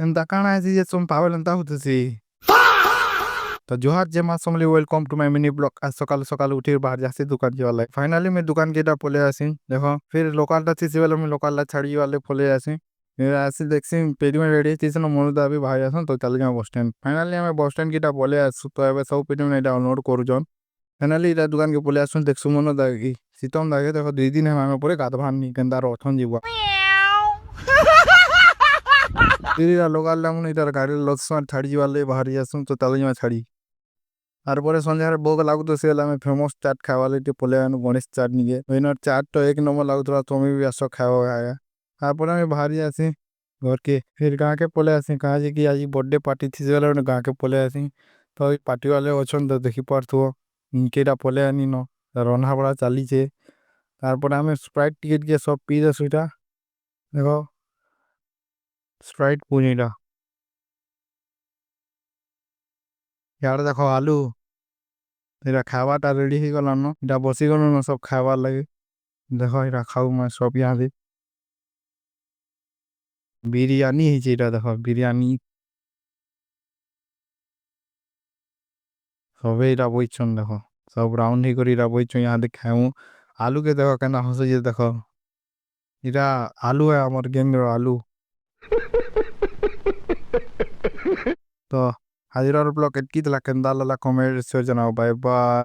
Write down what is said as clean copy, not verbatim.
ଏନ୍ତା କାଣା ହେଇଛି ଯେ ତୁମ ପାଗଳ ଏନ୍ତା ହଉଥିସି। ତ ଜୁହାର ଯେ ମା ସମଲି welcome to my mini blog. ଆଜ ସକାଳୁ ସକାଳୁ ଉଠି ବାହାରି ଯାସି ଦୋକାନ ଯିବା ଲାଗି। ଫାଇନାଲି ମୁଁ ଦୋକାନ କେଟା ପଳେଇ ଆସି ଦେଖ ଫିର ଲୋକାଲଟା ଥିସି ବେଲେ ମୁଁ ଲୋକାଲଟା ଛାଡ଼ି ଯିବା ଲାଗି ପଳେଇ ଆସି। ଆସି ଦେଖସି ପେଟିମେଣ୍ଟ ରେଡ଼ି ହେଇଥିସି ନା ମନୁଦା ବି ବାହାରି ଆସନ୍ ତ ଚାଲି ଯାଉ ବସଷ୍ଟାଣ୍ଡ। ଫାଇନାଲି ଆମେ ବସଷ୍ଟାଣ୍ଡ କେଟା ପଳେଇ ଆସୁ ତ ଏବେ ସବୁ ପେଟିମେଣ୍ଟ ଏଇଟା ଅନଲୋଡ଼ କରୁଛନ୍। ଫାଇନାଲି ଏଇଟା ଦୋକାନକେ ପଳେଇ ଆସୁନ୍ ଦେଖସୁ ମନୁଦା କି ଶୀତମ ଦାକେ ଦେଖ 2 ଦିନ ଆମେ ପରେ ଗାଧବାନି କେନ୍ତାର ଅଛନ୍ ଯିବା। ତିରିଟା ଲୋକାଲଟା ମୁଁ ଏଇଟାର ଗାଡ଼ିରେ ଲସମାନ ଛାଡ଼ି ଯିବା ଲାଗି ବାହାରି ଆସୁନ୍ ତ ଚାଲି ଯିବା ଛାଡ଼ି। ତାରପରେ ସନ୍ଧ୍ୟାରେ ଭୋଗ ଲାଗୁଥିସି ହେଲେ ଆମେ ଫେମସ୍ ଚାଟ୍ ଖାଇବା ଲାଗି ଟିକେ ପଳେଇ ଆନୁ ଗଣେଶ ଚାଟ୍ ନିକେ। ଏଇନର ଚାଟ୍ ତ 1 ନମ୍ବର ଲାଗୁଥିଲା ତମେ ବି ଆସ ଖାଇବ ଆଜ୍ଞା। ତାପରେ ଆମେ ବାହାରି ଆସି ଘରକେ ଫିର ଗାଁକେ ପଳେଇ ଆସି କାଁ ଯେ କି ଆଜି ବର୍ଥଡେ ପାର୍ଟି ଥିସି ବେଲେ ଗୋଟେ ଗାଁକେ ପଳେଇ ଆସି ତ ଏଇ ପାର୍ଟି ବାଲେ ଅଛନ୍ ତ ଦେଖି ପାରୁଥିବ ଇନକେଟା ପଳେଇ ଆନିନ ରନ୍ଧା ବଢ଼ା ଚାଲିଛେ। ତାରପରେ ଆମେ ସ୍ପ୍ରାଇଟ୍ ଟିକେ ଟିକେ ସବୁ ପିଇ ଦେସୁ ଏଇଟା ଦେଖ ସ୍ପ୍ରାଇଟ୍ ପୁଣି ଏଇଟା ଇଆଡ଼େ ଦେଖ ଆଲୁ ଏଇଟା ଖାଇବାଟା ରେଡ଼ି ହେଇଗଲାନ ଏଇଟା ବସିଗଲୁନ ସବୁ ଖାଇବାର୍ ଲାଗି ଦେଖ ଏଇଟା ଖାଉ ମା ସବୁ ଇହାଦେ ବିରିୟାନୀ ହେଇଛି ଏଇଟା ଦେଖ ବିରିୟାନୀ ସବେ ଏଇଟା ବଇଛନ୍ ଦେଖ ସବୁ ରାଉଣ୍ଡ ହେଇକରି ଏଇଟା ବଇଛନ୍ ଇହାଦେ ଖାଇମୁ। ଆଲୁକେ ଦେଖ କେନ୍ତା ହସୁଛେ ଦେଖ ଏଇଟା ଆଲୁ ଏ ଆମର ଗେମ୍ର ଆଲୁ। ତ ଆଜିର ବ୍ଲଗ ଏତ୍କି ଥିଲା କେନ୍ତା ଲାଗଲା କମେଣ୍ଟ ଜଣାବ ବାଏ ବାଏ।